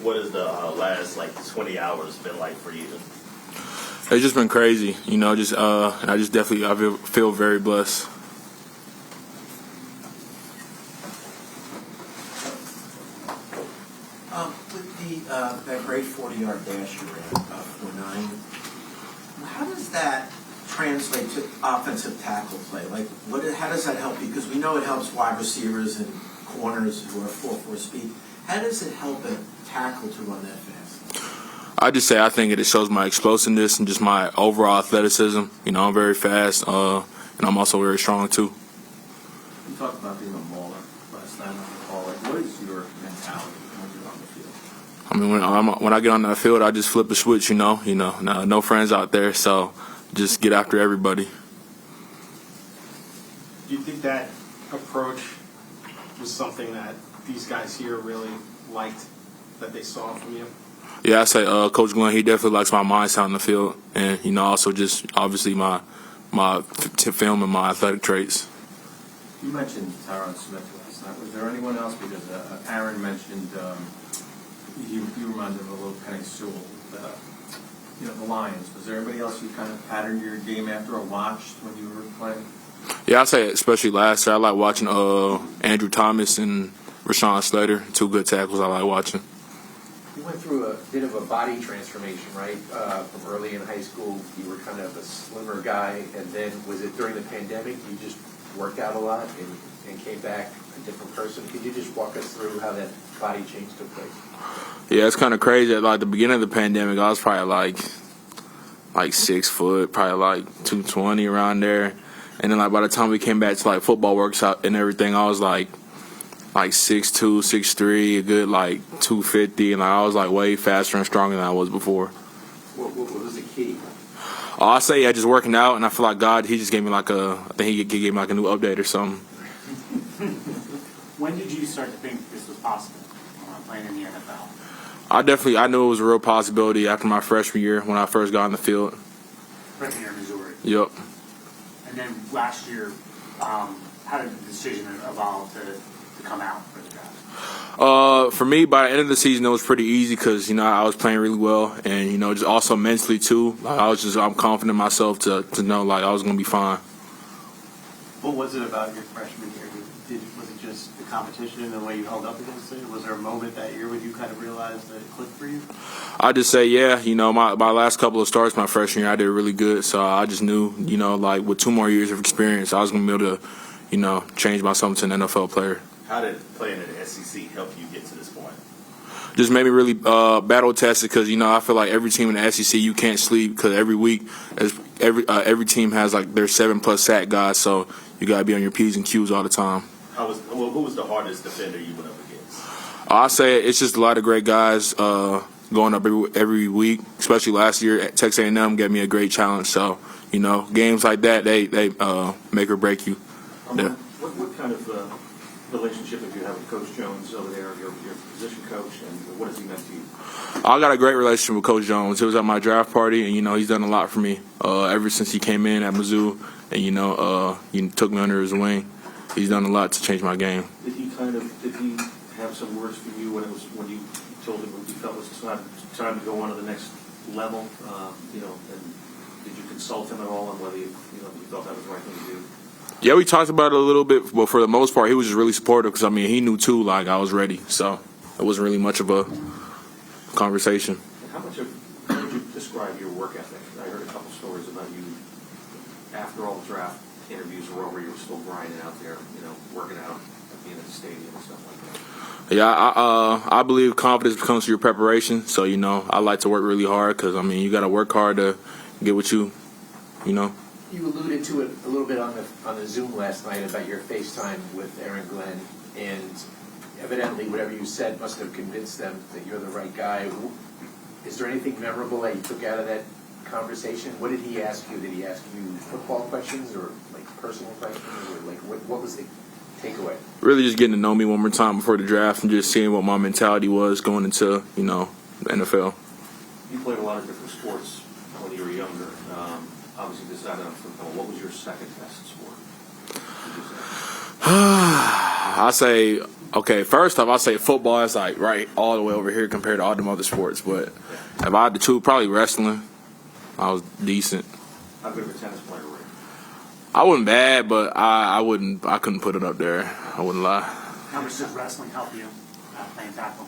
what has the last 20 hours been like for you? It's just been crazy, and I feel very blessed. With that great 40-yard dash you ran, 4.9, how does that translate to offensive tackle play? How does that help you? Because we know it helps wide receivers and corners who are 4.4 speed. How does it help a tackle to run that fast? I think it shows my explosiveness and just my overall athleticism. I'm very fast, and I'm also very strong too. You talked about being a mauler last night on the call. What is your mentality when you're on the field? When I get on that field, I just flip a switch. No friends out there, so just get after everybody. Do you think that approach was something that these guys here really liked, that they saw from you? Yeah, I say Coach Glenn, he definitely likes my mindset on the field, and also just obviously my film and my athletic traits. You mentioned Tyron Smith last night. Was there anyone else? Because Aaron mentioned you reminded him of a little Penny Sewell, the Lions. Was there anybody else you kind of patterned your game after or watched when you were playing? Yeah, I say especially last year, I like watching Andrew Thomas and Rashawn Slater, two good tackles I like watching. You went through a bit of a body transformation, right? From early in high school, you were kind of a slimmer guy, and then was it during the pandemic you just worked out a lot and came back a different person? Could you just walk us through how that body change took place? Yeah, it's kind of crazy. At the beginning of the pandemic, I was probably like 6 foot, probably 220 around there. And then by the time we came back to football works out and everything, I was like 6'2", 6'3", a good 250, and I was way faster and stronger than I was before. What was the key? I say just working out, and I feel like God, he just gave me I think he gave me a new update or something. When did you start to think this was possible playing in the NFL? I knew it was a real possibility after my freshman year when I first got on the field. Freshman year in Missouri. Yep. And then last year, how did the decision evolve to come out for the draft? For me, by the end of the season, it was pretty easy because I was playing really well, and just also mentally too. I'm confident in myself to know I was gonna be fine. What was it about your freshman year? Was it just the competition and the way you held up against it? Was there a moment that year when you kind of realized that it clicked for you? I just say, yeah, my last couple of starts my freshman year, I did really good. So I just knew, with 2 more years of experience, I was going to be able to, change myself to an NFL player. How did playing in the SEC help you get to this point? Just made me really battle tested because, I feel like every team in the SEC, you can't sleep because every week, every team has their 7+ sack guys, so you got to be on your P's and Q's all the time. Who was the hardest defender you went up against? I say it's just a lot of great guys going up every week, especially last year at Texas A&M gave me a great challenge. So, games like that, they make or break you. Yeah. What kind of relationship have you had with Coach Jones over there, your position coach, and what has he meant to you? I got a great relationship with Coach Jones. He was at my draft party, and, he's done a lot for me ever since he came in at Mizzou, and, he took me under his wing. He's done a lot to change my game. Did he have some words for you when you told him what you felt was time to go on to the next level? And did you consult him at all on whether you thought that was the right thing to do? Yeah, we talked about it a little bit, but for the most part, he was just really supportive because he knew too, I was ready. So it wasn't really much of a conversation. And how would you describe your work ethic? I heard a couple stories about you after all the draft interviews were over, you were still grinding out there, working out at the end of the stadium and stuff like that. Yeah, I believe confidence comes through your preparation. So, I like to work really hard because, you got to work hard to get what you. You alluded to it a little bit on the Zoom last night about your FaceTime with Aaron Glenn, and evidently whatever you said must have convinced them that you're the right guy. Is there anything memorable that you took out of that conversation? What did he ask you? Did he ask you football questions or personal questions, or what was the takeaway? Really just getting to know me one more time before the draft and just seeing what my mentality was going into, the NFL. You played a lot of different sports when you were younger. Obviously decided on football. What was your second best sport? I say Okay, first off, I'll say football is like right all the way over here compared to all them other sports. But if I had to choose, probably wrestling. I was decent. How good of a tennis player were you? I wasn't bad, but I couldn't put it up there. I wouldn't lie. How much does wrestling help you playing tackle?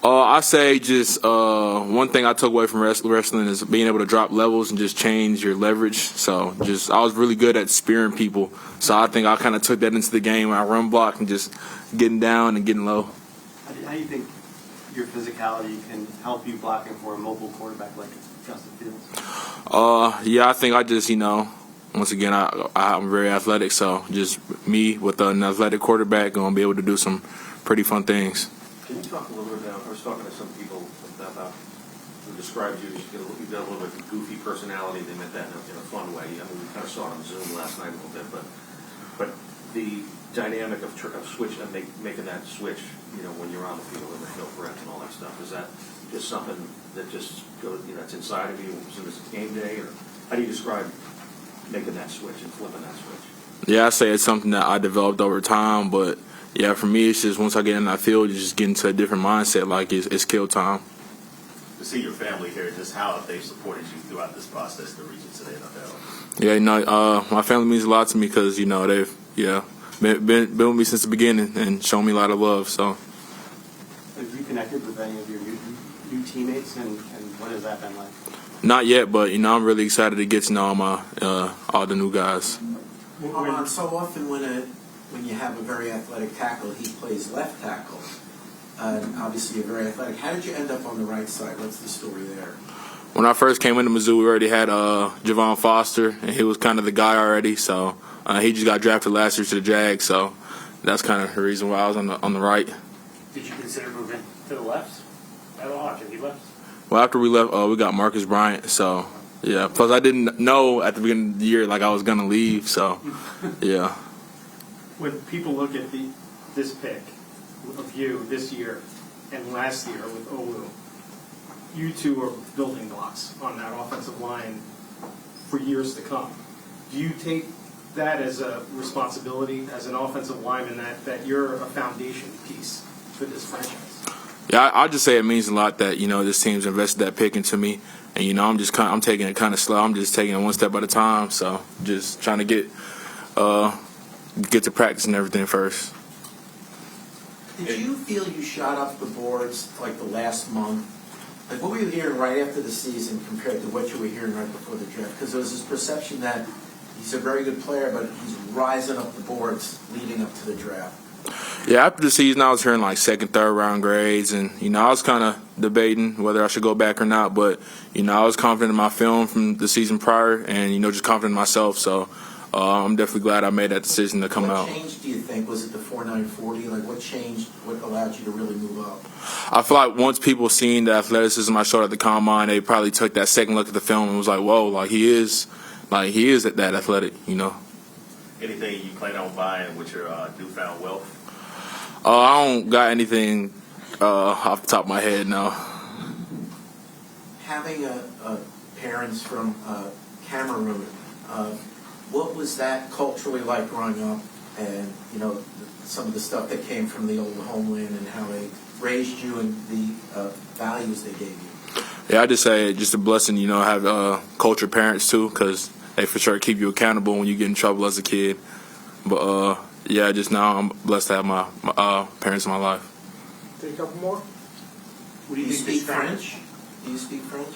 I say just one thing I took away from wrestling is being able to drop levels and just change your leverage. So I was really good at spearing people. So I think I kind of took that into the game. I run block and just getting down and getting low. How do you think your physicality can help you blocking for a mobile quarterback like Justin Fields? Yeah, I think I just, once again, I'm very athletic. So just me with an athletic quarterback going to be able to do some pretty fun things. Can you talk a little bit about, I was talking to some people about who described you, you've got a little bit of a goofy personality, they meant that in a fun way. I mean, we kind of saw it on Zoom last night a little bit, but the dynamic of switch and making that switch, when you're on the field and there's no threats and all that stuff, is that just something that just goes, it's inside of you as soon as it's game day, or how do you describe making that switch and flipping that switch? Yeah, I say it's something that I developed over time, but yeah, for me, it's just once I get in that field, you just get into a different mindset, like it's kill time. To see your family here, just how they've supported you throughout this process to reach into the NFL. Yeah, my family means a lot to me because, they've, been with me since the beginning and shown me a lot of love, so. Have you connected with any of your new teammates, and what has that been like? Not yet, but, I'm really excited to get to know all the new guys. Armand, so often when you have a very athletic tackle, he plays left tackle. Obviously, you're very athletic. How did you end up on the right side? What's the story there? When I first came into Mizzou, we already had Javon Foster, and he was kind of the guy already. So he just got drafted last year to the Jags. So that's kind of the reason why I was on the right. Did you consider moving to the left at all after he left? Well, after we left, we got Marcus Bryant. So yeah. Plus, I didn't know at the beginning of the year I was gonna leave. So yeah. When people look at this pick of you this year and last year with Olu, you two are building blocks on that offensive line for years to come. Do you take that as a responsibility as an offensive lineman that you're a foundation piece for this franchise? Yeah, I'll just say it means a lot that, this team's invested that pick into me. And, I'm taking it kind of slow. I'm just taking it one step at a time. So just trying to get to practice and everything first. Did you feel you shot up the boards like the last month? Like what were you hearing right after the season compared to what you were hearing right before the draft? Because there was this perception that he's a very good player, but he's rising up the boards leading up to the draft. Yeah, after the season, I was hearing like second, third round grades, and I was kind of debating whether I should go back or not. But I was confident in my film from the season prior, and just confident in myself. So I'm definitely glad I made that decision to come out. What changed, do you think? Was it the 4.940? Like what changed? What allowed you to really move up? I feel like once people seen the athleticism I showed at the combine, they probably took that second look at the film and was like, "Whoa, he is that athletic." Anything you plan on buying with your newfound wealth? I don't got anything off the top of my head now. Having parents from Cameroon, what was that culturally like growing up? And some of the stuff that came from the old homeland and how they raised you and the values they gave you. Yeah, I just say just a blessing, have culture parents too, because they for sure keep you accountable when you get in trouble as a kid. But yeah, just now I'm blessed to have my parents in my life. Take a couple more. Do you speak French? Do you speak French?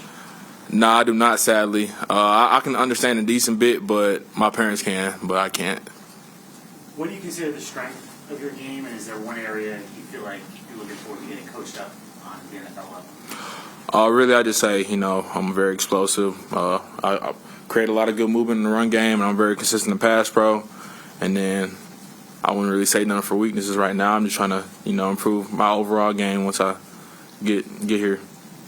No, I do not, sadly. I can understand a decent bit, but my parents can, but I can't. What do you consider the strength of your game, and is there one area you feel like you're looking forward to getting coached up on the NFL level? Really, I just say, I'm very explosive. I create a lot of good movement in the run game, and I'm very consistent in pass pro. And then I wouldn't really say nothing for weaknesses right now. I'm just trying to, improve my overall game once I get here.